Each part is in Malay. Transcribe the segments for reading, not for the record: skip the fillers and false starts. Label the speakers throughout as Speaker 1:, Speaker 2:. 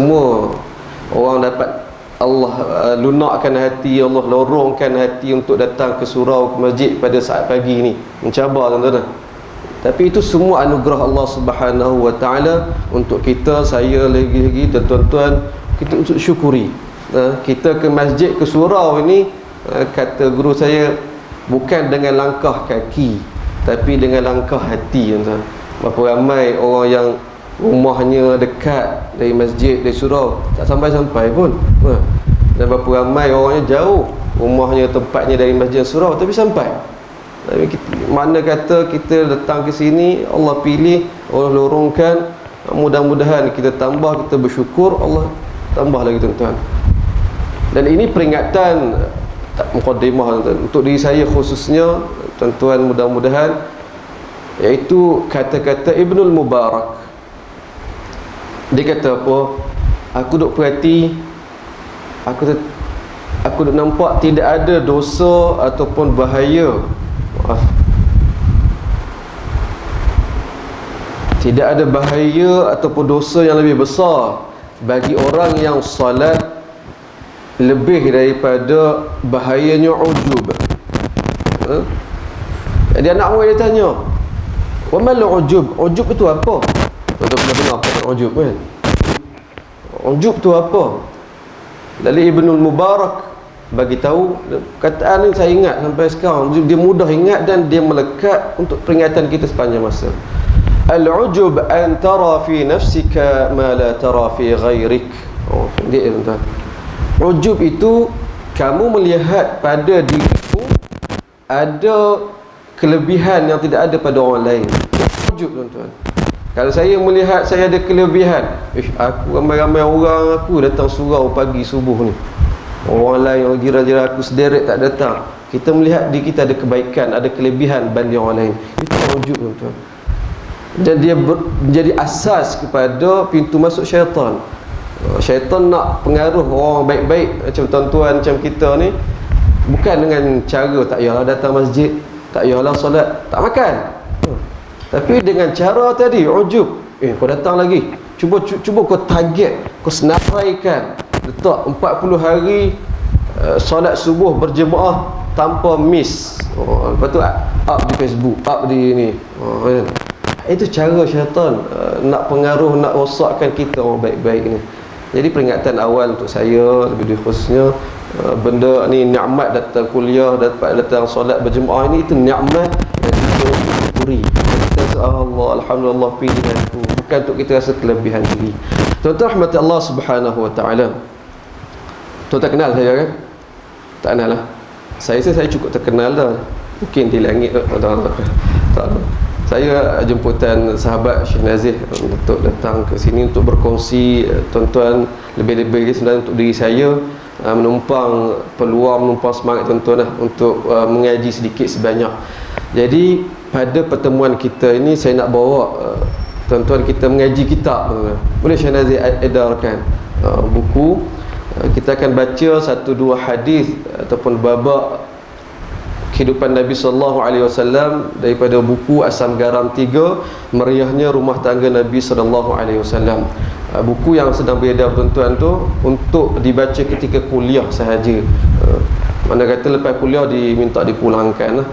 Speaker 1: semua orang dapat Allah lunakkan hati, Allah lorongkan hati untuk datang ke surau, ke masjid pada saat pagi ni. Mencabar tuan-tuan. Tapi itu semua anugerah Allah Subhanahu wa taala untuk kita, saya lagi dan tuan-tuan, kita untuk syukuri. Kita ke masjid, ke surau ini, kata guru saya, bukan dengan langkah kaki, tapi dengan langkah hati, tuan-tuan. Berapa ramai orang yang rumahnya dekat dari masjid, dari surau, tak sampai-sampai pun. Dan berapa ramai orangnya jauh, rumahnya, tempatnya dari masjid surau, tapi sampai. Tapi mana kata kita datang ke sini, Allah pilih, Allah lorongkan, mudah-mudahan kita tambah, kita bersyukur, Allah tambah lagi, tuan-tuan. Dan ini peringatan mukadimah, tuan-tuan, untuk diri saya khususnya, tuan-tuan, mudah-mudahan, iaitu kata-kata Ibnul Mubarak. Dia kata apa? Aku duk perhati, aku duk nampak tidak ada dosa ataupun bahaya, tidak ada bahaya ataupun dosa yang lebih besar bagi orang yang salat lebih daripada bahayanya ujub. Jadi anak murid dia tanya, wa mal ujub? Ujub itu apa? Tuan-tuan pernah dengar kata ujub kan? Ujub tu apa? Lalu Ibnul Mubarak bagi tahu, kataan ni saya ingat sampai sekarang, dia mudah ingat dan dia melekat untuk peringatan kita sepanjang masa. Al-ujub an tara fi nafsika ma la tara fi ghairik. Oh, dia tuan-tuan. Ujub itu kamu melihat pada dirimu ada kelebihan yang tidak ada pada orang lain. Ujub, tuan-tuan. Kalau saya melihat saya ada kelebihan, aku ramai-ramai orang aku datang surau pagi subuh ni, orang lain, orang jiran-jiran aku sederet tak datang. Kita melihat diri kita ada kebaikan, ada kelebihan banding orang lain. Itu ujub, tuan-tuan. Dan dia menjadi asas kepada pintu masuk syaitan. Syaitan nak pengaruh orang baik-baik macam tuan-tuan, macam kita ni, bukan dengan cara tak payahlah datang masjid, tak payahlah solat, tak makan, tapi dengan cara tadi, ujub. Kau datang lagi, cuba kau target, kau senaraikan, letak 40 hari solat subuh berjemaah tanpa miss. Lepas tu up di Facebook, up di ni. Itu cara syaitan nak pengaruh, nak rosakkan kita orang baik-baik ni. Jadi peringatan awal untuk saya, lebih khususnya, benda ni, nikmat datang kuliah, datang solat berjemaah ini, itu nikmat yang kita syukuri. Kita Allah, alhamdulillah pilihan aku, bukan untuk kita rasa kelebihan diri. Tuan-tuan rahmati Allah Subhanahu wa taala. Tuan-tuan kenal saya kan? Tak kenal lah. Saya cukup terkenal dah. Mungkin di langit tak. Saya jemputan sahabat Syekh Nazih untuk datang ke sini untuk berkongsi, tuan-tuan, lebih-lebih sebenarnya untuk diri saya, menumpang peluang, menumpang semangat tuan-tuan lah, untuk mengaji sedikit sebanyak. Jadi pada pertemuan kita ini saya nak bawa tuan-tuan kita mengaji kitab, tuan-tuan. Boleh Syekh Nazih edarkan buku. Kita akan baca 1-2 hadis ataupun babak kehidupan Nabi SAW daripada buku Asam Garam 3, Meriahnya Rumah Tangga Nabi SAW. Buku yang sedang beredar, tuan-tuan, tu untuk dibaca ketika kuliah sahaja. Mana kata lepas kuliah diminta dipulangkan lah.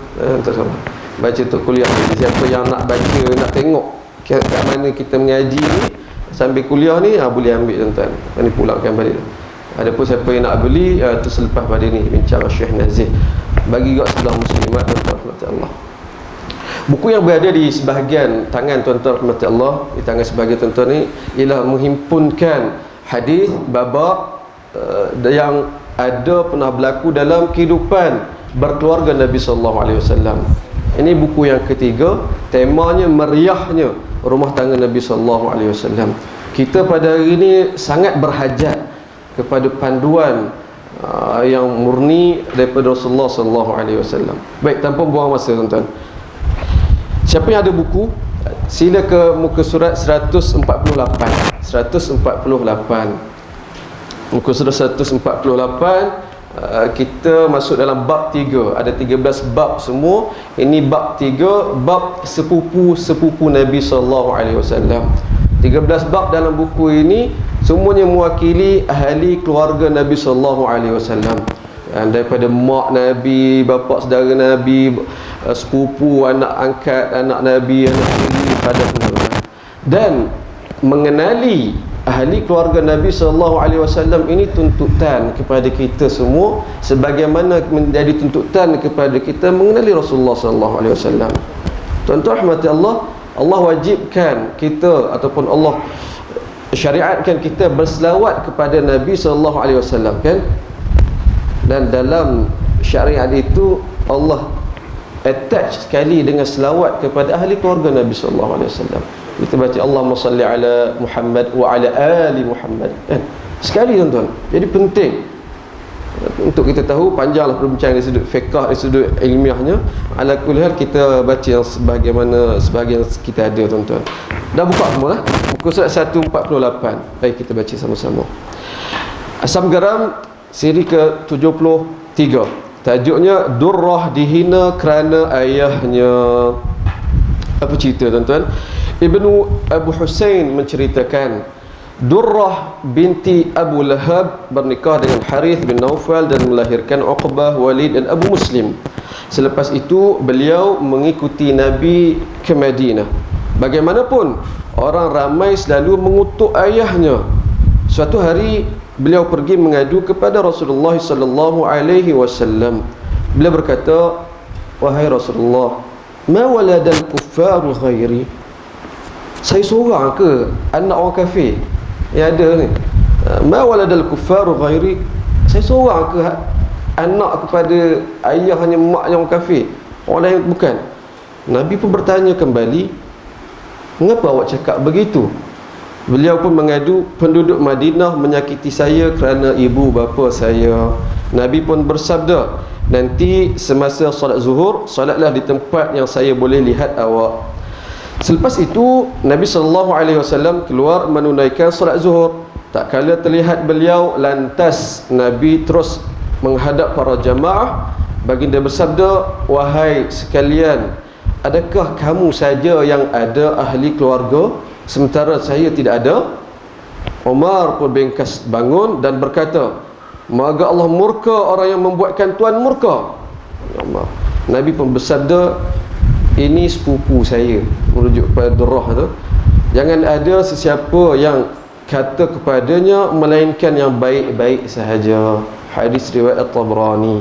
Speaker 1: Baca untuk kuliah. Jadi siapa yang nak baca, nak tengok kat mana kita mengaji ni sambil kuliah ni, boleh ambil, tuan-tuan. Ini pulangkan balik. Adapun siapa yang nak beli, tu selepas pada ni bincang Syekh Nazih. Bagi juga sebelah muslimat, tuan-tuan rahmati Allah. Buku yang berada di sebahagian tangan tuan-tuan rahmati Allah, di tangan sebahagian tuan-tuan ni, ialah menghimpunkan hadis babak yang ada pernah berlaku dalam kehidupan berkeluarga Nabi SAW. Ini buku yang ketiga, temanya meriahnya rumah tangga Nabi SAW. Kita pada hari ini sangat berhajat kepada panduan yang murni daripada Rasulullah SAW. Baik, tanpa buang masa, tuan-tuan, siapa yang ada buku, sila ke muka surat 148. Muka surat 148. Kita masuk dalam bab 3. Ada 13 bab semua. Ini bab 3, bab sepupu-sepupu Nabi SAW. 13 bab dalam buku ini semuanya mewakili ahli keluarga Nabi sallallahu alaihi wasallam. Daripada mak Nabi, bapa saudara Nabi, sepupu, anak angkat anak Nabi, anak tiri pada semua. Dan mengenali ahli keluarga Nabi sallallahu alaihi wasallam ini tuntutan kepada kita semua, sebagaimana menjadi tuntutan kepada kita mengenali Rasulullah sallallahu alaihi wasallam. Tuan-tuan rahmati Allah, Allah wajibkan kita ataupun Allah syariatkan kita berselawat kepada Nabi sallallahu alaihi wasallam, kan? Dan dalam syariat itu Allah attach sekali dengan selawat kepada ahli keluarga Nabi sallallahu alaihi wasallam. Kita baca Allahumma salli ala Muhammad wa ala ali Muhammad, kan? Sekali tuan-tuan. Jadi penting untuk kita tahu. Panjanglah perbincangan dari sudut fiqh, dari sudut ilmiahnya. Ala kulli hal kita baca yang sebahagian kita ada, tuan-tuan. Dah buka semua lah. Muka surat 148. Baik, kita baca sama-sama. Asam Garam siri ke-73. Tajuknya Durrah dihina kerana ayahnya. Apa cerita, tuan-tuan? Ibnu Abu Husain menceritakan, Durrah binti Abu Lahab bernikah dengan Harith bin Naufal dan melahirkan Uqbah, Walid dan Abu Muslim. Selepas itu beliau mengikuti Nabi ke Madinah. Bagaimanapun, orang ramai selalu mengutuk ayahnya. Suatu hari beliau pergi mengadu kepada Rasulullah sallallahu alaihi wasallam. Beliau berkata, "Wahai Rasulullah, ma waladal kuffaru ghairi?" Saya seorang ke anak orang kafir yang ada ni? Ma waladal kuffaru ghairi? Saya seorang ke anak kepada ayah hanya mak yang orang kafir, orang lain bukan? Nabi pun bertanya kembali, "Mengapa awak cakap begitu?" Beliau pun mengadu, "Penduduk Madinah menyakiti saya kerana ibu bapa saya." Nabi pun bersabda, "Nanti semasa solat zuhur, solatlah di tempat yang saya boleh lihat awak." Selepas itu Nabi SAW keluar menunaikan solat zuhur. Tak kala terlihat beliau, lantas Nabi terus menghadap para jamaah. Baginda bersabda, "Wahai sekalian, adakah kamu saja yang ada ahli keluarga sementara saya tidak ada?" Umar pun bengkas bangun dan berkata, "Moga Allah murka orang yang membuatkan tuan murka." Nabi pun bersabda, "Ini sepupu saya," merujuk kepada Durrah tu. "Jangan ada sesiapa yang kata kepadanya melainkan yang baik-baik sahaja." Hadis riwayat At-Tabrani.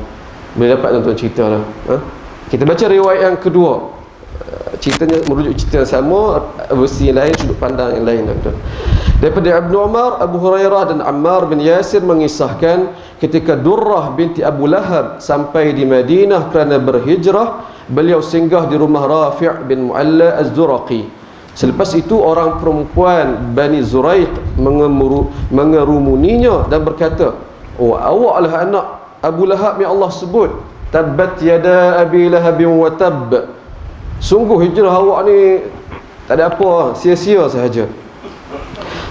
Speaker 1: Boleh dapat tuan-tuan cerita lah. Kita baca riwayat yang kedua. Ceritanya merujuk cerita yang sama, versi lain, sudut pandang yang lain, tuan-tuan. Daripada Ibnu Umar, Abu Hurairah dan Ammar bin Yasir mengisahkan, ketika Durrah binti Abu Lahab sampai di Madinah kerana berhijrah, beliau singgah di rumah Rafi' bin Mu'alla Az-Zuraqi. Selepas itu orang perempuan Bani Zuraiq mengerumuninya dan berkata, "Oh, awaklah anak Abu Lahab yang Allah sebut, tabbat yada Abi Lahabin wa tab." Sungguh hijrah awak ni tak ada apa, sia-sia sahaja.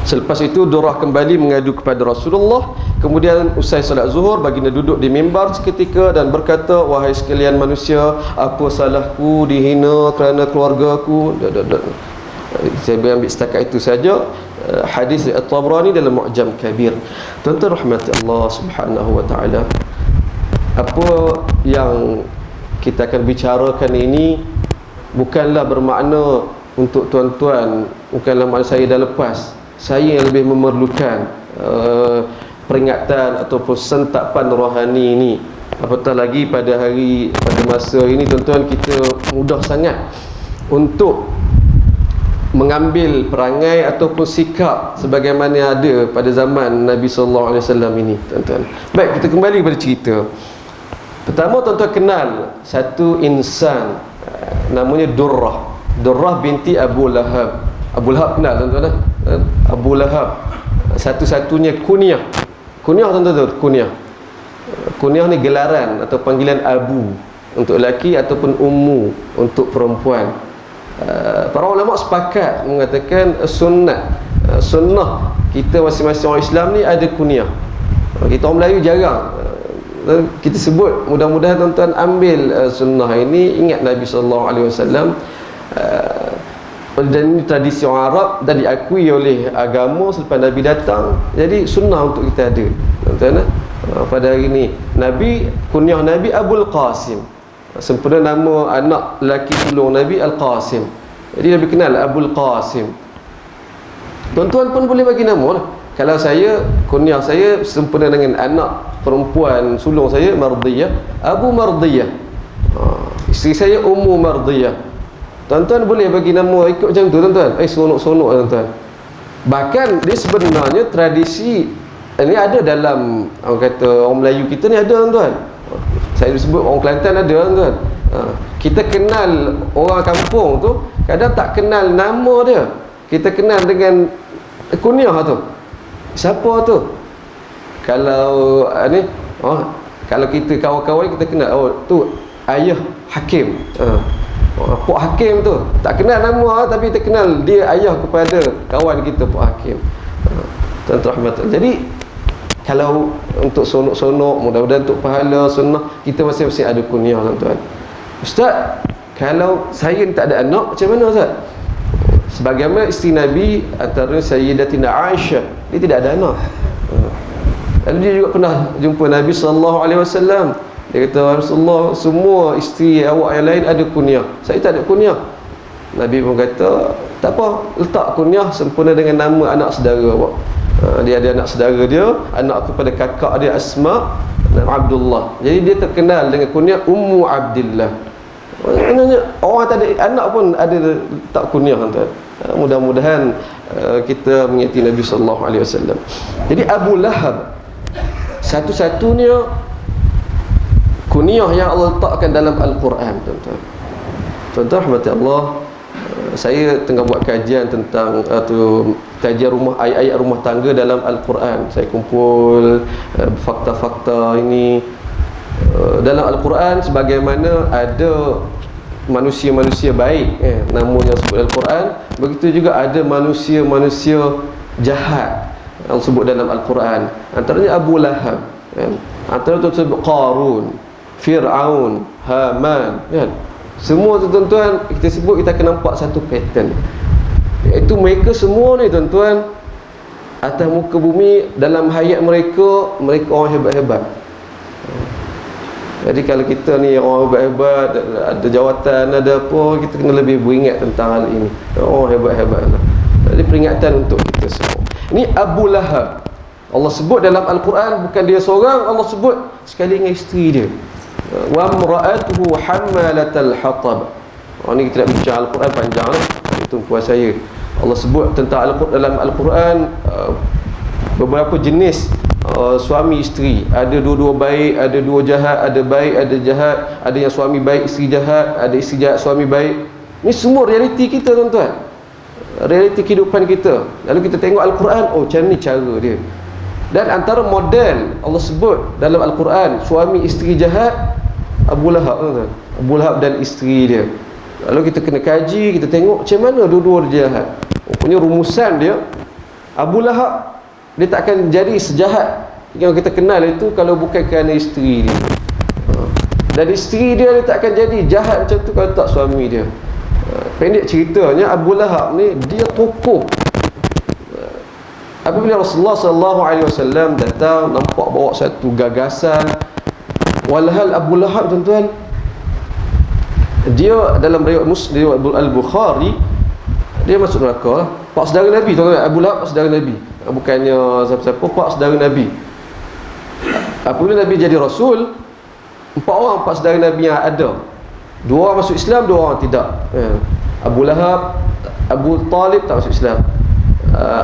Speaker 1: Selepas itu Durrah kembali mengadu kepada Rasulullah. Kemudian usai solat zuhur, baginda duduk di mimbar seketika dan berkata, "Wahai sekalian manusia, apa salahku dihina kerana keluargaku?" Saya ambil setakat itu saja. Hadis At-Tabrani dalam Mu'jam Kabir. Tuan-tuan rahmati Allah Subhanahu wa taala, apa yang kita akan bicarakan ini bukanlah bermakna untuk tuan-tuan, bukanlah makna saya dah lepas. Saya yang lebih memerlukan peringatan ataupun sentapan rohani ini. Apatah lagi pada masa ini, tuan-tuan, kita mudah sangat untuk mengambil perangai ataupun sikap sebagaimana ada pada zaman Nabi sallallahu alaihi wasallam ini, tuan-tuan. Baik, kita kembali kepada cerita. Pertama, tuan-tuan kenal satu insan, namanya Durrah binti Abu Lahab. Abu Lahab kenal, tuan-tuan? Abu Lahab, satu-satunya kunyah, tuan-tuan tahu kunyah. Kunyah ni gelaran atau panggilan abu untuk lelaki ataupun ummu untuk perempuan. Para ulama sepakat mengatakan sunnah kita masing-masing orang Islam ni ada kunyah. Kita orang Melayu jarang kita sebut. Mudah-mudahan tuan-tuan ambil sunnah ini. Ingat Nabi sallallahu alaihi wasallam dan ini tradisi orang Arab dan diakui oleh agama selepas Nabi datang. Jadi sunnah untuk kita ada, tuan-tuan. Pada hari ini Nabi, kunyah Nabi Abul Qasim, sempena nama anak lelaki sulung Nabi Al-Qasim. Jadi Nabi kenal Abul Qasim. Tuan-tuan pun boleh bagi nama lah. Kalau saya, kunyah saya sempena dengan anak perempuan sulung saya Mardiyah, Abu Mardiyah. Isteri saya Ummu Mardiyah. Tuan-tuan boleh bagi nama ikut macam tu, tuan-tuan. Seronok-seronok, tuan-tuan. Bahkan dia sebenarnya tradisi ini ada dalam, orang kata orang Melayu kita ni ada, tuan-tuan. Saya sebut orang Kelantan ada, tuan-tuan. Kita kenal orang kampung tu kadang tak kenal nama dia, kita kenal dengan kunyah tu. Siapa tu? Kalau ni, kalau kita kawan-kawan kita kenal, tu ayah Hakim. Pak Hakim tu tak kenal nama, tapi kita kenal dia ayah kepada kawan kita Pak Hakim. Tuan-tuan rahmatullah. Jadi kalau untuk sonok-sonok, mudah-mudahan untuk pahala sunnah, kita masing-masing ada kunyah, tuan-tuan. Ustaz, kalau saya tak ada anak, macam mana Ustaz? Sebagaimana isteri Nabi antara Sayyidatina Aisyah, dia tidak ada anak. Lalu dia juga pernah jumpa Nabi SAW. Dia kata, Rasulullah, semua isteri awak yang lain ada kunyah, saya tak ada kunyah. Nabi pun kata, tak apa, letak kunyah sempurna dengan nama anak saudara awak. Dia ada anak saudara dia, anak kepada kakak dia Asma dan Abdullah. Jadi dia terkenal dengan kunyah Ummu Abdillah. Orang tak ada anak pun ada tak kunyah, tuan. Mudah-mudahan kita mengikuti Nabi SAW. Jadi Abu Lahab satu-satunya kunyah yang Allah letakkan dalam Al-Quran, tuan-tuan. Tuan-tuan rahmati Allah, saya tengah buat kajian tentang kajian ayat-ayat rumah tangga dalam Al-Quran. Saya kumpul fakta-fakta ini dalam Al-Quran, sebagaimana ada manusia-manusia baik, namanya sebut Al-Quran, begitu juga ada manusia-manusia jahat yang sebut dalam Al-Quran. Antaranya Abu Lahab, antara tu sebut Qarun, Fir'aun, Haman, kan? Semua tu, tuan-tuan, kita sebut, kita akan nampak satu pattern, iaitu mereka semua ni, tuan-tuan, atas muka bumi, dalam hayat mereka orang hebat-hebat. Jadi kalau kita ni orang hebat-hebat, ada jawatan, ada apa, kita kena lebih beringat tentang hal ini. Orang hebat-hebat lah. Jadi peringatan untuk kita semua. Ini Abu Lahab, Allah sebut dalam Al-Quran, bukan dia seorang, Allah sebut sekali dengan isteri dia. Wa imra'atuhu hammalatal hatab. Ini kita nak bincang Al-Quran panjang lah. Itu puas saya. Allah sebut tentang dalam Al-Quran beberapa jenis suami isteri. Ada dua-dua baik, ada dua jahat, ada baik, ada jahat, ada yang suami baik, isteri jahat, ada isteri jahat, suami baik. Ini semua realiti kita, tuan-tuan. Realiti kehidupan kita. Lalu kita tengok Al-Quran, macam ni cara dia. Dan antara model Allah sebut dalam Al-Quran suami isteri jahat, Abu Lahab, tuan-tuan. Abu Lahab dan isteri dia. Lalu kita kena kaji, kita tengok macam mana dua-dua dia jahat. Punya rumusan dia, Abu Lahab dia tak akan jadi sejahat yang kita kenal itu kalau bukan kerana isteri dia. Dan isteri dia tak akan jadi jahat macam tu kalau tak suami dia. Pendek ceritanya, Abu Lahab ni dia tokoh. Apabila Rasulullah SAW datang, nampak bawa satu gagasan, walhal Abu Lahab, tuan-tuan, dia dalam riwayat Muslim Al-Bukhari, dia masuk neraka lah. Pak saudara Nabi, tuan-tuan. Abu Lahab pak saudara Nabi, bukannya siapa-siapa, pak saudara Nabi. Apabila Nabi jadi Rasul, 4 orang pak saudara Nabi yang ada, 2 orang masuk Islam, 2 orang tidak. Abu Lahab, Abu Talib tak masuk Islam,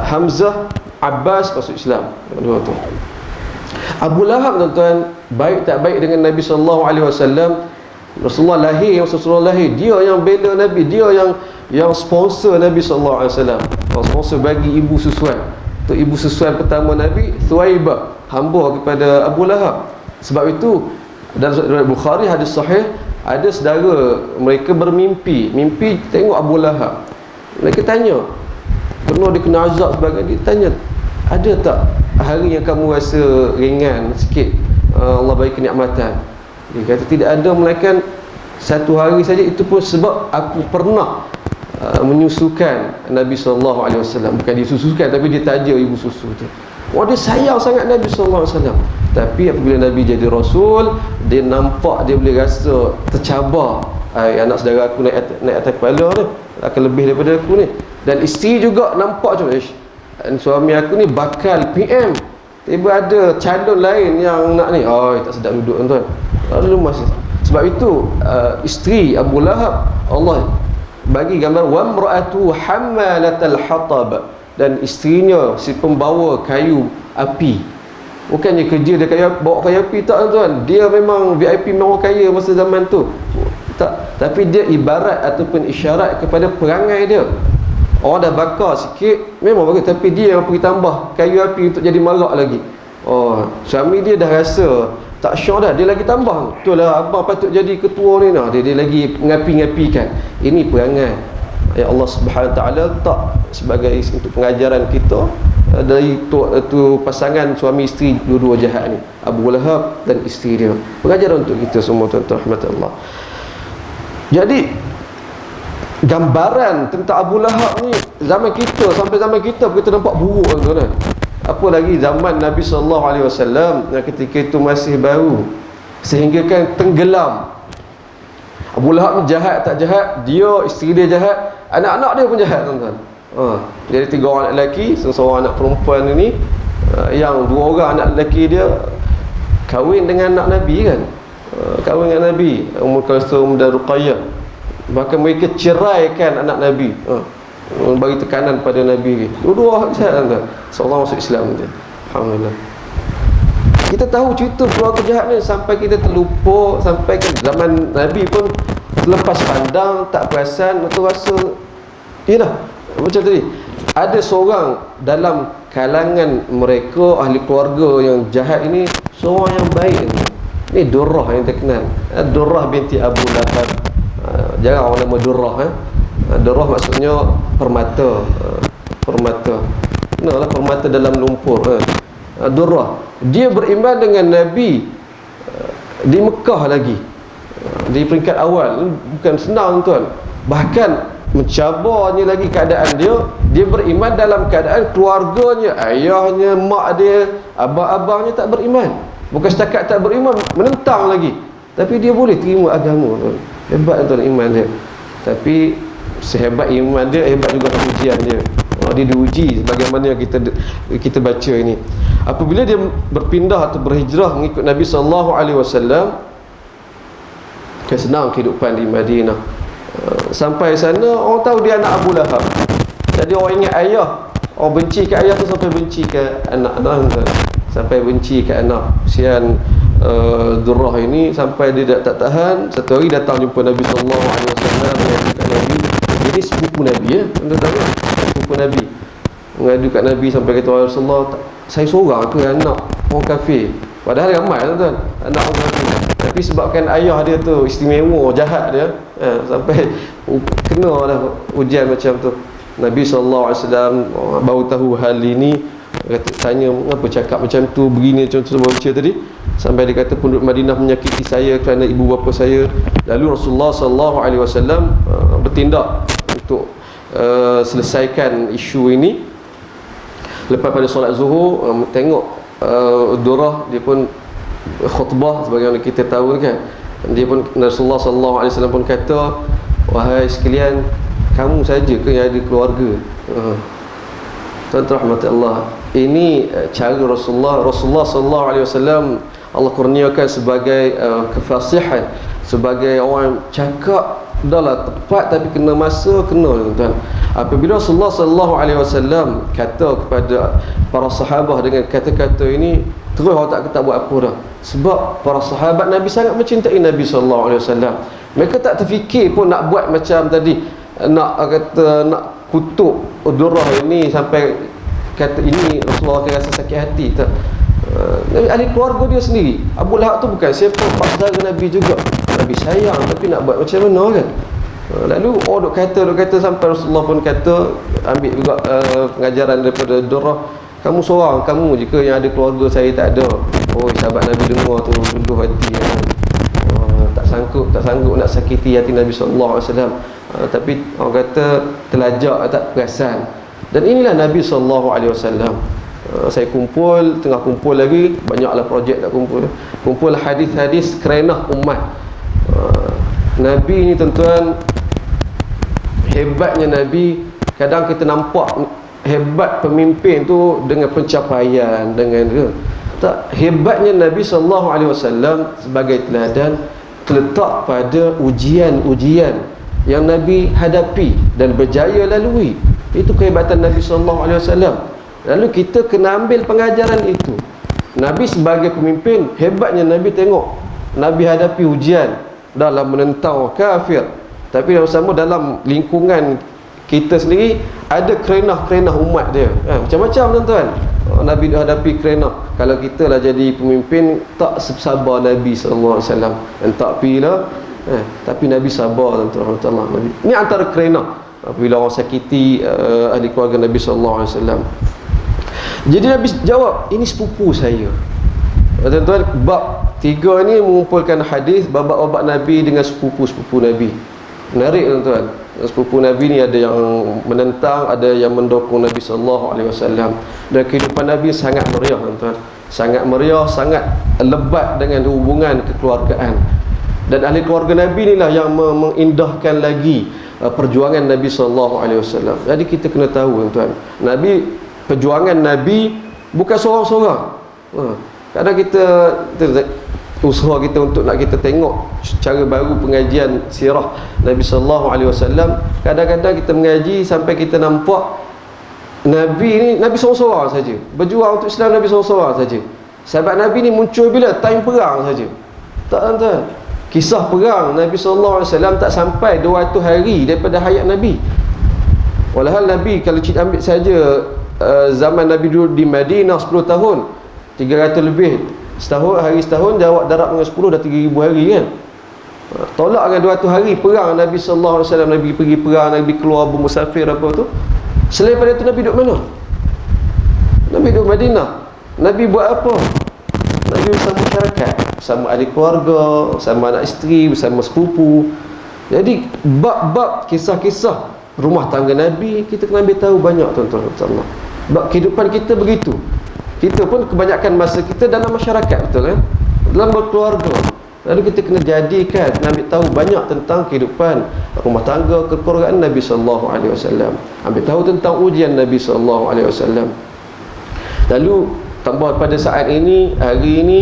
Speaker 1: Hamzah, Abbas masuk Islam. Dua tu. Abu Lahab, tuan-tuan, baik tak baik dengan Nabi SAW. Rasulullah lahir, Rasulullah lahir, dia yang bela Nabi, dia yang sponsor Nabi SAW. Sponsor bagi ibu susuan. Untuk ibu susuan pertama Nabi, Thuwaibah, hamba kepada Abu Lahab. Sebab itu dalam riwayat Bukhari, hadis sahih, ada saudara mereka bermimpi, mimpi tengok Abu Lahab. Mereka tanya, pernah dia kena azab sebagainya, dia tanya, ada tak hari yang kamu rasa ringan sikit, Allah bagi kenikmatan? Dia kata tidak ada, melainkan satu hari saja, itu pun sebab aku pernah menyusukan Nabi SAW. Bukan disusukan, tapi dia taja ibu susu tu. Dia sayang sangat Nabi SAW. Tapi apabila Nabi jadi Rasul, dia nampak, dia boleh rasa tercabar. Anak saudara aku naik atas kepala ni, akan lebih daripada aku ni. Dan isteri juga nampak macam, suami aku ni bakal PM, tiba ada calon lain yang nak ni. Tak sedap duduk tuan. Lalu masih. Sebab itu isteri Abu Lahab, Allah bagi gambar wa imra'atu hammalatal hatab, dan isterinya si pembawa kayu api. Bukannya kerja dia bawa kayu api, tak tuan. Dia memang VIP, memang kaya masa zaman tu. Tak, tapi dia ibarat ataupun isyarat kepada perangai dia. Orang dah bakar sikit memang bagus, tapi dia yang pergi tambah kayu api untuk jadi marak lagi. Suami dia dah rasa tak syok dah, dia lagi tambah. Betul lah, abang patut jadi ketua ni. Dia lagi ngapi-ngapikan. Ini perangai yang Allah Subhanahu Wa Taala tak sebagai untuk pengajaran kita dari tu pasangan suami isteri dua-dua jahat ni, Abu Lahab dan isteri dia. Pengajaran untuk kita semua, tuan-tuan rahmatullah. Jadi gambaran tentang Abu Lahab ni zaman kita, sampai zaman kita nampak buruk, tuan-tuan. Apa lagi zaman Nabi SAW ketika itu masih baru, sehingga kan tenggelam. Abu Lahab ni jahat tak jahat, dia, isteri dia jahat, anak-anak dia pun jahat, tuan-tuan. Jadi 3 orang anak lelaki, seorang anak perempuan ini, yang 2 orang anak lelaki dia kahwin dengan anak Nabi kan. Kahwin dengan Nabi, Ummul Kulsum dan Ruqayyah. Bahkan mereka ceraikan anak Nabi, bagi tekanan pada Nabi. Dua-dua jahat, tuan-tuan. Seorang masuk Islam dia. Alhamdulillah. Kita tahu cerita keluarga jahat ni sampai kita terlupa, sampai ke zaman Nabi pun lepas pandang, tak perasan atau rasa yalah macam tadi. Ada seorang dalam kalangan mereka, ahli keluarga yang jahat ini, seorang yang baik ni. Ni Durrah yang terkenal. Durrah binti Abu Lahab. Jarang orang nama Durrah. Durrah maksudnya permata. Permata. Benar lah, permata dalam lumpur. Durrah, dia beriman dengan Nabi di Mekah lagi, di peringkat awal. Bukan senang, tuan. Bahkan mencabarnya lagi keadaan dia. Dia beriman dalam keadaan keluarganya, ayahnya, mak dia, abang-abangnya tak beriman. Bukan setakat tak beriman, menentang lagi. Tapi dia boleh terima agama, tuan. Hebat, tuan, iman dia. Tapi sehebat iman dia, hebat juga ujian dia. Dia diuji sebagaimana yang kita baca ini. Apabila dia berpindah atau berhijrah mengikut Nabi SAW, kan senang kehidupan di Madinah. Sampai sana orang tahu dia anak Abu Lahab. Jadi orang ingat ayah, orang benci ke ayah tu sampai benci ke anak-anak, sampai benci ke anak. Kesian Durrah ini, sampai dia tak tahan. Satu hari datang jumpa Nabi SAW, Nabi. Jadi sepupu Nabi, tuan-tuan, sepupu Nabi mengadu kat Nabi sampai kata, Rasulullah, saya seorang ke anak orang kafir. Padahal ramai, tuan-tuan, anak orang kafir. Tapi sebabkan ayah dia tu istimewa, jahat dia, sampai kena dah ujian macam tu. Nabi SAW baru tahu hal ini, tanya, kenapa cakap macam tu, begini, macam tu, baca tadi. Sampai dia kata, penduduk Madinah menyakiti saya kerana ibu bapa saya. Lalu Rasulullah SAW bertindak untuk selesaikan isu ini. Lepas pada solat zuhur, tengok Durrah, dia pun khutbah sebagaimana kita tahu kan. Dia pun, Rasulullah SAW pun kata, wahai sekalian, kamu saja ke yang ada keluarga? Tuan-tuan rahmatullah, ini cara Rasulullah SAW. Allah kurniakan sebagai kefasihan, sebagai orang cakap dahlah tepat, tapi kena masa, kena, tuan. Apabila Rasulullah SAW kata kepada para sahabat dengan kata-kata ini, terus orang tak buat apa dah. Sebab para sahabat Nabi sangat mencintai Nabi SAW. Mereka tak terfikir pun nak buat macam tadi, nak kutuk Durrah ini sampai kata ini Rasulullah akan rasa sakit hati. Tak. Ahli keluarga dia sendiri. Abu Lahab tu bukan siapa, pak saudara Nabi juga. Nabi sayang, tapi nak buat macam mana kan. Lalu duk kata sampai Rasulullah pun kata, ambil juga pengajaran daripada Durrah, kamu seorang, kamu jika yang ada keluarga, saya tak ada. Sahabat Nabi dengar tu luluh hati kan. Tak sanggup nak sakiti hati Nabi SAW. Tapi orang kata terlajak, tak perasan. Dan inilah Nabi SAW. Saya tengah kumpul lagi, banyaklah projek tak kumpul hadis-hadis kerenah umat. Nabi ni tuan-tuan, hebatnya Nabi. Kadang kita nampak hebat pemimpin tu dengan pencapaian, dengan tak, hebatnya Nabi SAW sebagai teladan terletak pada ujian-ujian yang Nabi hadapi dan berjaya lalui. Itu kehebatan Nabi SAW. Lalu kita kena ambil pengajaran itu. Nabi sebagai pemimpin, hebatnya Nabi tengok Nabi hadapi ujian dalam menentang kafir, tapi sama dalam lingkungan kita sendiri ada kerenah-kerenah umat dia. Macam-macam tuan-tuan. Nabi hadapi kerenah. Kalau kita lah jadi pemimpin, tak sabar Nabi SAW. Dan tak pilah. Tapi Nabi sabar tuan-tuan. Nabi. Ini antara kerenah apabila orang sakiti ahli keluarga Nabi SAW. Jadi Nabi jawab, ini sepupu saya. Tuan-tuan, bab 3 ni mengumpulkan hadis bab-bab Nabi dengan sepupu-sepupu Nabi. Menarik tuan-tuan. Sepupu Nabi ni ada yang menentang, ada yang mendukung Nabi SAW. Dan kehidupan Nabi sangat meriah tuan-tuan. Sangat meriah, sangat lebat dengan hubungan kekeluargaan. Dan ahli keluarga Nabi inilah yang mengindahkan lagi perjuangan Nabi SAW. Jadi kita kena tahu tuan-tuan, perjuangan Nabi bukan seorang-seorang. Kadang kita usaha kita untuk nak kita tengok cara baru pengajian sirah Nabi SAW. Kadang-kadang kita mengaji sampai kita nampak Nabi ni, Nabi seorang-seorang saja berjuang untuk Islam. Nabi seorang-seorang saja. Sahabat Nabi ni muncul bila time perang saja. Tak tuan-tuan, kisah perang Nabi SAW tak sampai 200 hari daripada hayat Nabi. Walhal Nabi kalau kita ambil saja zaman Nabi duduk di Madinah 10 tahun, 300 lebih setahun, hari setahun, jawab darab dengan 10 dah 3,000 hari kan. Tolak dengan 200 hari perang Nabi SAW. Nabi pergi perang, Nabi keluar bermusafir apa tu. Selain pada itu Nabi duduk mana? Nabi duduk Madinah. Nabi buat apa? Nabi bersama masyarakat, bersama ahli keluarga, bersama anak isteri, bersama sepupu. Jadi bab-bab kisah-kisah rumah tangga Nabi kita kena ambil tahu banyak tuan-tuan. Sebab kehidupan kita begitu. Kita pun kebanyakan masa kita dalam masyarakat, betul kan? Dalam berkeluarga. Lalu kita kena jadikan, kena ambil tahu banyak tentang kehidupan rumah tangga, kekeluargaan Nabi SAW. Ambil tahu tentang ujian Nabi SAW. Lalu tambah pada saat ini, hari ini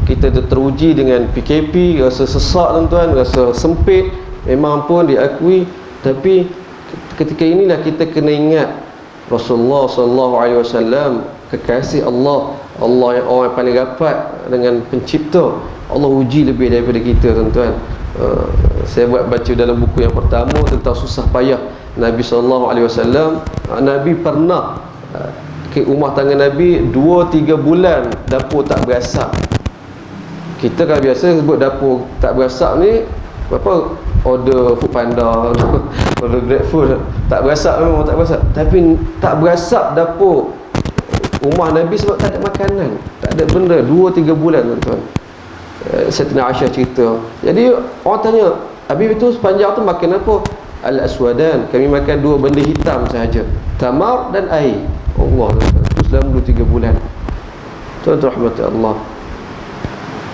Speaker 1: kita teruji dengan PKP, rasa sesak tuan-tuan, rasa sempit, memang pun diakui. Tapi ketika inilah kita kena ingat Rasulullah SAW, kekasih Allah, Allah yang orang yang paling rapat dengan pencipta. Allah uji lebih daripada kita tuan-tuan. Saya buat baca dalam buku yang pertama tentang susah payah Nabi SAW. Nabi pernah ke rumah tangga Nabi 2-3 bulan dapur tak berasap. Kita kan biasa sebut dapur tak berasap ni apa, order food panda, order grab food, tak berasap, memang tak berasap. Tapi tak berasap dapur rumah Nabi sebab tak ada makanan, tak ada benda 2-3 bulan tuan-tuan. Sayyidina Aisyah cerita. Jadi orang tanya, Habib itu sepanjang tu makan apa? Al-aswadan, kami makan 2 benda hitam sahaja, tamar dan air. Allah, itu selama 2-3 bulan. Tuan-tuan rahmati Allah.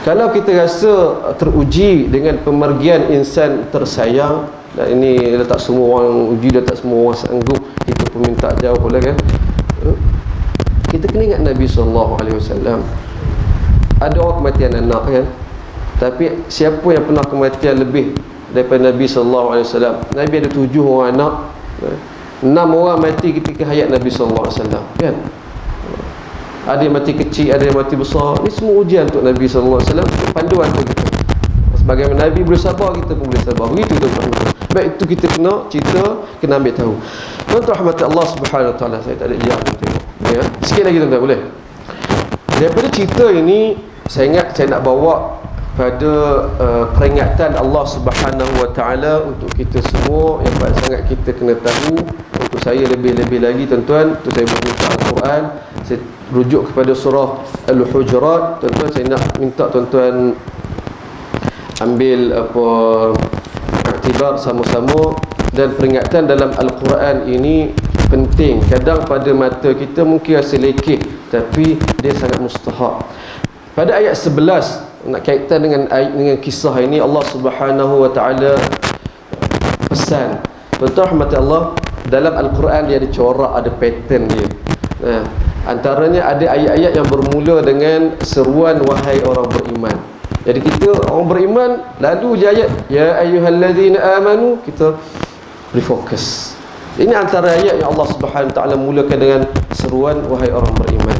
Speaker 1: Kalau kita rasa teruji dengan pemergian insan tersayang, dan ini tak semua orang uji, tak semua orang sanggup, kita pun minta jauh lah kan. Kita kena ingat Nabi SAW. Ada orang kematian anak kan, tapi siapa yang pernah kematian lebih daripada Nabi SAW? Nabi ada 7 orang anak, 6 orang mati ketika hayat Nabi SAW kan. Ada yang mati kecil, ada yang mati besar. Ini semua ujian untuk Nabi SAW, panduan untuk kita. Sebagaimana Nabi boleh sabar, kita pun boleh sabar. Begitu tuan-tuan. Baik, itu kita kena cerita, kena ambil tahu. Tuan-tuan rahmati Allah Subhanahu Wa Taala. Saya tak ada ijazah tengok. Ya. Sikit lagi tuan-tuan, boleh? Daripada cerita ini, saya ingat saya nak bawa pada peringatan Allah Subhanahu Wa Taala untuk kita semua yang paling sangat kita kena tahu. Untuk saya lebih-lebih lagi tuan-tuan, untuk saya membaca Al-Quran, saya rujuk kepada surah Al-Hujurat. Tuan-tuan, saya nak minta tuan-tuan ambil iktibar sama-sama dan peringatan dalam Al-Quran ini penting. Kadang pada mata kita mungkin rasa lekeh, tapi dia sangat mustahak. Pada ayat 11 nak kaitan dengan kisah ini, Allah Subhanahu wa taala pesan. Tuan-tuan rahmati Allah, dalam Al-Quran dia ada corak, ada pattern dia. Antaranya ada ayat-ayat yang bermula dengan seruan wahai orang beriman. Jadi kita orang beriman, lalu je ayat ya ayyuhallazina amanu, kita refokus. Ini antara ayat yang Allah Subhanahu wa taala mulakan dengan seruan wahai orang beriman.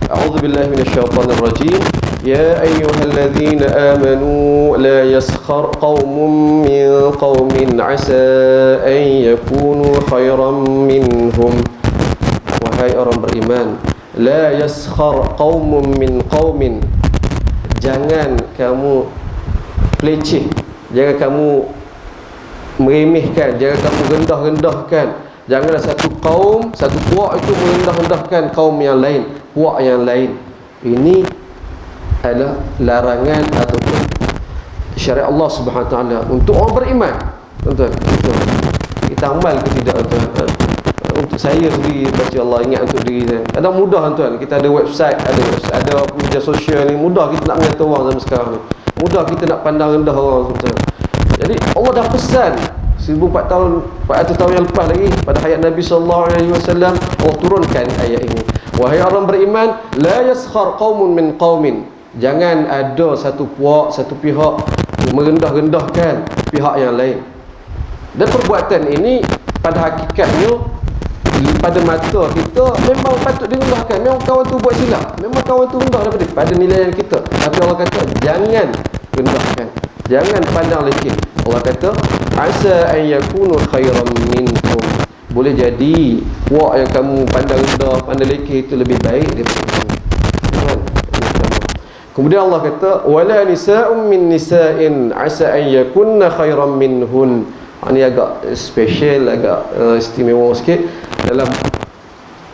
Speaker 1: A'udzubillahi minasyaitonir rajim. Ya ayyuhallazina amanu la yaskhar qaumun min qaumin 'asa an yakunu khairan minhum. Wahai orang beriman, la yaskhar qaumun min qaumin, jangan kamu peleceh, jangan kamu meremehkan, jangan kamu rendah-rendahkan. Janganlah satu kaum, satu puak itu merendah-rendahkan kaum yang lain, puak yang lain. Ini adalah larangan ataupun syariat Allah Subhanahu Wa Taala untuk orang beriman. Tuan-tuan, kita amal ke tidak, tuan-tuan? Untuk saya sendiri baca Allah, ingat untuk diri saya. Kadang mudah, tuan-tuan, kita ada website, ada media sosial ni, mudah kita nak mengata orang zaman sekarang ni. Mudah kita nak pandang rendah orang, tuan-tuan. Jadi Allah dah pesan 1400 tahun yang lepas lagi, pada hayat Nabi sallallahu alaihi wasallam, Allah turunkan ayat ini. Wahai orang beriman, la yaskhar qaumun min qaumin, jangan ada satu puak, satu pihak merendah-rendahkan pihak yang lain. Dan perbuatan ini pada hakikatnya, pada mata kita memang patut direndahkan. Memang kawan tu buat silap, memang kawan tu rendah daripada nilai kita. Tapi Allah kata jangan rendahkan, jangan pandang lekeh. Allah kata asa an yakunu khairan minkum, boleh jadi puak yang kamu pandang rendah, pandang lekeh itu lebih baik daripada kamu. Kemudian Allah kata wala nisa'un min nisa'in asa an yakunna khairan minhun. Ini agak special, agak istimewa sikit. Dalam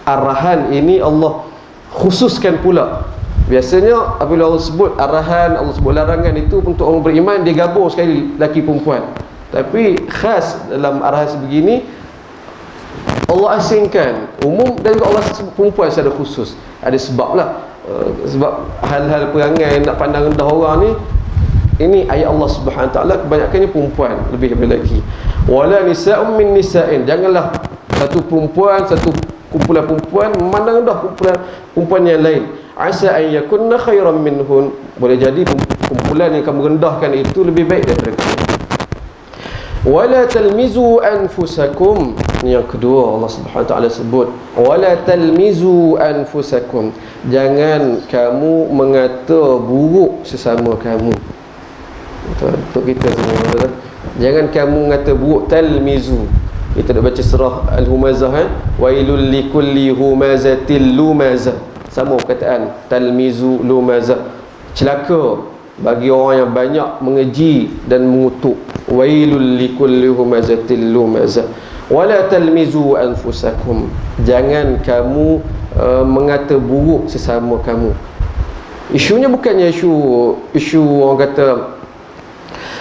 Speaker 1: arahan ini Allah khususkan pula. Biasanya apabila Allah sebut arahan, Allah sebut larangan, itu untuk orang beriman, dia gabung sekali lelaki perempuan. Tapi khas dalam arahan sebegini, Allah asingkan umum, dan juga Allah sebut perempuan secara khusus. Ada sebab lah. Sebab hal-hal perangai nak pandang rendah orang ni, ini ayat Allah Subhanahu Wa Taala kebanyakannya perempuan lebih daripada lelaki. Wala nisa'un min nisa'in, janganlah satu perempuan, satu kumpulan perempuan memandang rendah perempuan yang lain. Asa an yakunna khairan minhun, boleh jadi kumpulan yang kamu rendahkan itu lebih baik daripada kamu. Wala talmizu anfusakum, ini yang kedua Allah Subhanahu Wa Taala sebut. Wala talmizu anfusakum, jangan kamu mengata buruk sesama kamu. Untuk kita semua, jangan kamu mengata buruk. Talmizu, kita dah baca surah Al-Humazah, wailul likulli humazatil lumazah, sama perkataan talmizu lumazah, celaka bagi orang yang banyak mengeji dan mengutuk. Wailul likulli humazatil lumazah. Wala talmizu anfusakum, jangan kamu mengata buruk sesama kamu. Isunya bukannya isu orang kata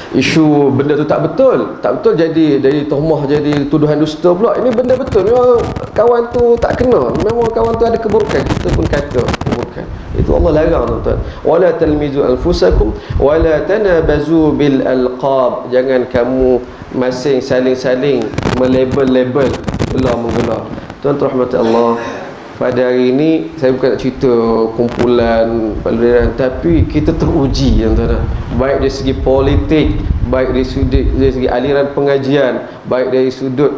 Speaker 1: isu benda tu tak betul jadi tuhmah, jadi tuduhan dusta pula. Ini benda betul, memang kawan tu tak kena, memang kawan tu ada keburukan, kita pun kata keburukan. Itu Allah larang, tuan-tuan. Wala talmizu anfusakum wala tanabazu bil alqab, jangan kamu masing saling melabel-label, gelar-menggelar. Tuan-tuan rahmat Allah, pada hari ini saya bukan nak cerita kumpulan paliran, tapi kita teruji, tuan-tuan, baik dari segi politik, baik dari segi aliran pengajian, baik dari sudut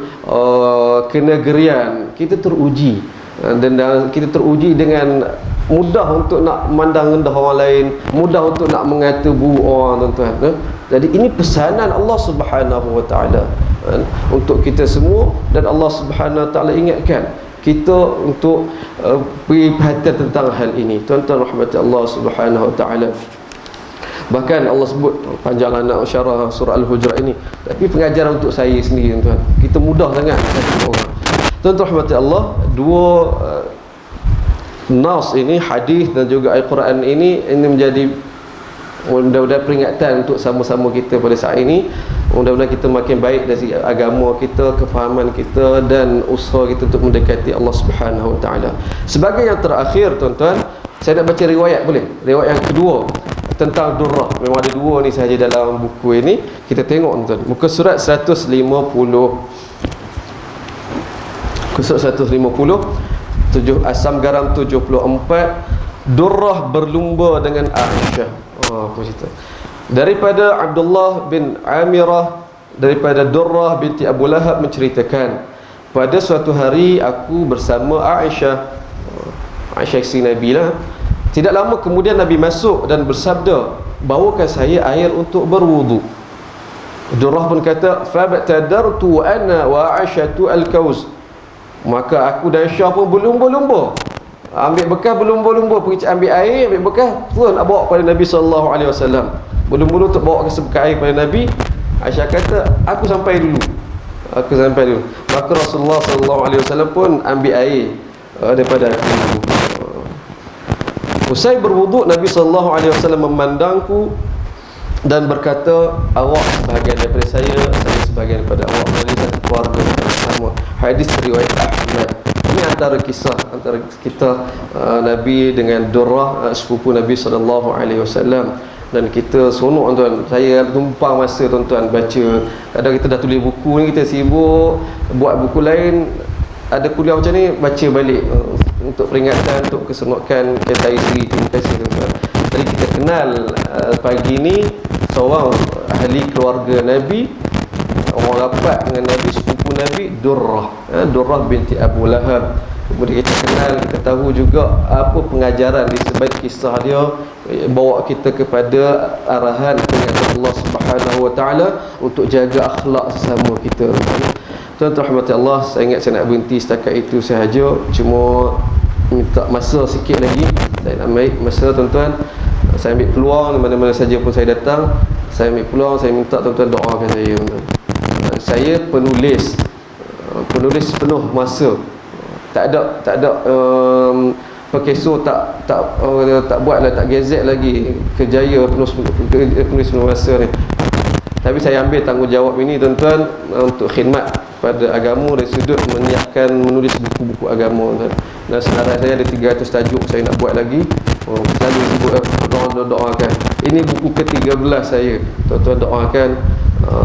Speaker 1: kenegerian, kita teruji. Dan kita teruji dengan mudah untuk nak memandang rendah orang lain, mudah untuk nak mengata buruk orang, tuan-tuan. Jadi ini pesanan Allah Subhanahu Wa Taala untuk kita semua, dan Allah Subhanahu Wa Taala ingatkan kita untuk beri perhatian tentang hal ini. Tuan-tuan rahmati Allah Subhanahu Wa Taala. Bahkan Allah sebut, panjanglah nak syarah surah Al-Hujurat ini, tapi pengajaran untuk saya sendiri, tuan-tuan, kita mudah sangat orang. Tuan-tuan rahmati Allah, dua nas ini, hadis dan juga Al-Quran ini menjadi mudah-mudahan peringatan untuk sama-sama kita pada saat ini. Mudah-mudahan kita makin baik dari agama kita, kefahaman kita dan usaha kita untuk mendekati Allah Subhanahu Wa Taala. Sebagai yang terakhir tuan-tuan, saya nak baca riwayat boleh? Riwayat yang kedua tentang durrah. Memang ada dua ni sahaja dalam buku ini. Kita tengok tuan-tuan. Muka surat 150. Muka surat 150. Asam garam 74. Durrah berlumba dengan Aisyah. Apa cerita? Daripada Abdullah bin Amirah, daripada Durrah binti Abu Lahab menceritakan, pada suatu hari aku bersama Aisyah, Aisyah isteri Nabi lah. Tidak lama kemudian Nabi masuk dan bersabda, bawakan saya air untuk berwudu. Durrah pun kata, fabtadartu ana wa Aisyatu al-kauz. Maka aku dan Aisyah pun berlumba-lumba, ambil bekal berlumba-lumba pergi ambil air, ambil bekal terus nak bawa pada Nabi SAW. Berlumba-lumba untuk bawa sebekal air pada Nabi. Aisyah kata, aku sampai dulu. Maka Rasulullah SAW pun ambil air daripada aku. Usai berwuduk, Nabi SAW memandangku dan berkata, awak sebahagian daripada saya sebahagian daripada awak, dari satu keluarga sama. Hadis riwayat Ahmad. Ini antara kisah antara kita Nabi dengan Durrah, sepupu Nabi SAW. Dan kita seronok tuan. Saya tumpang masa tuan-tuan baca. Kadang kita dah tulis buku ni, kita sibuk buat buku lain, ada kuliah macam ni, baca balik untuk peringatan, untuk keseronokan kita isi. Terima kasih tuan-tuan. Jadi kita kenal pagi ni seorang ahli keluarga Nabi, orang rapat dengan Nabi, sepupu Nabi, Durrah, Durrah binti Abu Lahab. Kemudian kita kenal, kita tahu juga apa pengajaran di sebalik kisah dia, bawa kita kepada arahan peringatan Allah Subhanahu Wa Taala untuk jaga akhlak sesama kita. Tuan-tuan rahmati Allah, saya ingat saya nak berhenti setakat itu sahaja. Cuma minta masa sikit lagi. Saya nak ambil masa tuan-tuan. Saya ambil peluang mana-mana saja pun saya datang. Saya ambil peluang, saya minta tuan-tuan doakan saya. Saya penulis penuh masa. Tak ada Pekeso tak buatlah, tak gazet lagi kejaya penulis penuh masa ni. Tapi saya ambil tanggungjawab ini tuan-tuan untuk khidmat pada agama dari sudut menyiapkan menulis buku-buku agama tuan. Dan sekarang saya ada 300 tajuk saya nak buat lagi. Selalu sebut doakan. Ini buku ke-13 saya. Tuan-tuan doakan.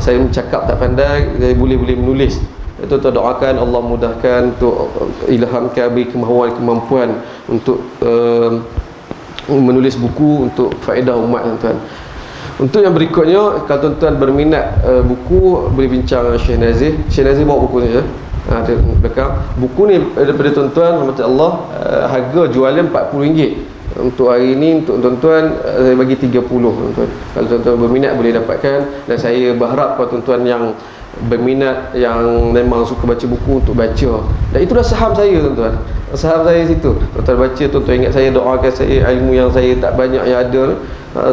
Speaker 1: Saya mencakap tak pandai, saya boleh menulis. Tuan-tuan doakan Allah mudahkan, untuk ilhamkan, beri kemampuan untuk menulis buku untuk faedah umat tuan-tuan. Untuk yang berikutnya, kalau tuan-tuan berminat buku, boleh bincang dengan Syekh Nazir. Syekh Nazir bawa buku ni ya. Ada belakang. Buku ni daripada tuan-tuan, rahmat-Allah, harga jualan RM40. Untuk hari ini, untuk tuan-tuan, saya bagi 30 tuan-tuan. Kalau tuan-tuan berminat boleh dapatkan. Dan saya berharap kalau tuan-tuan yang berminat, yang memang suka baca buku, untuk baca. Dan itulah saham saya tuan-tuan. Saham saya situ. Tuan-tuan baca, tuan-tuan ingat saya, doakan saya, ilmu yang saya tak banyak yang ada,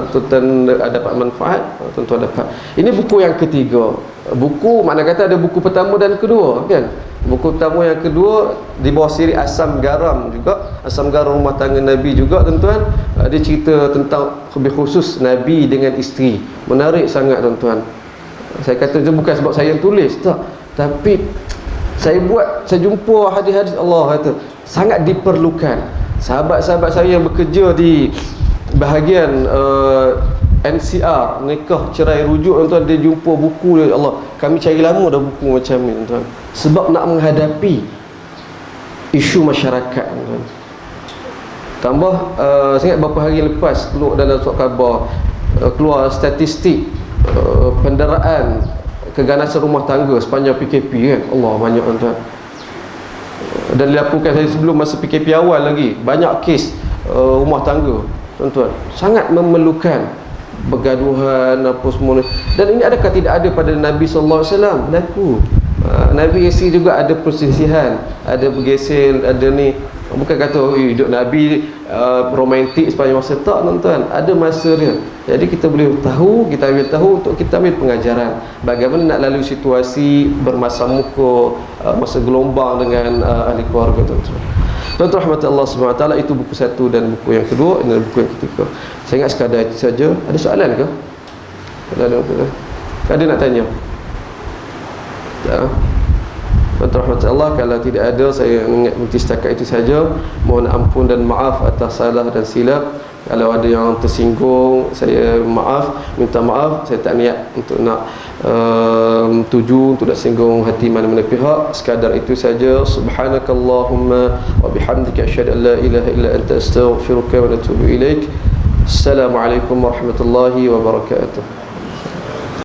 Speaker 1: tuan-tuan dapat manfaat, tuan-tuan dapat. Ini buku yang ketiga. Buku, makna kata ada buku pertama dan kedua kan. Buku pertama yang kedua di bawah siri Asam Garam juga, Asam Garam Rumah Tangga Nabi juga tuan-tuan. Dia cerita tentang lebih khusus Nabi dengan isteri. Menarik sangat tuan-tuan. Saya kata itu bukan sebab saya yang tulis, tak, tapi saya jumpa hadis-hadis Allah kata sangat diperlukan. Sahabat-sahabat saya yang bekerja di bahagian NCR, nikah, cerai, rujuk tuan-tuan, dia jumpa buku dia, Allah, kami cari lama dah buku macam ni tuan-tuan, sebab nak menghadapi isu masyarakat tuan-tuan. Tambah saya ingat beberapa hari lepas keluar dalam surat khabar, keluar statistik penderaan keganasan rumah tangga sepanjang PKP kan. Allah, banyak tuan-tuan. Dan dilaporkan saya sebelum masa PKP awal lagi, banyak kes rumah tangga tuan-tuan, sangat memerlukan bergaduhan apa semua ni. Dan ini adakah tidak ada pada Nabi SAW? Berlaku. Nabi isteri juga ada perselisihan, ada bergesel, ada ni. Bukan kata hidup Nabi romantik sepanjang masa, tak tuan-tuan, ada masa dia. Jadi kita boleh tahu, kita ambil tahu untuk kita ambil pengajaran bagaimana nak lalui situasi bermasa muka, masa gelombang dengan ahli keluarga tuan-tuan. Tuan-tuan rahmat Allah SWT, itu buku satu dan buku yang kedua. Ini buku yang ketiga. Saya ingat sekadar itu saja. Ada soalan ke? Ada nak tanya? Rahmat Allah, kalau tidak ada, saya ingat berhenti setakat itu saja. Mohon ampun dan maaf atas salah dan silap. Kalau ada yang tersinggung, saya minta maaf. Saya tak niat untuk nak tuju, untuk nak singgung hati mana-mana pihak. Sekadar itu saja. Subhanakallahumma wa bihamdika asyhadu an la ilaha illa anta astaghfiruka wa atubu ilaik. Assalamualaikum warahmatullahi wabarakatuh.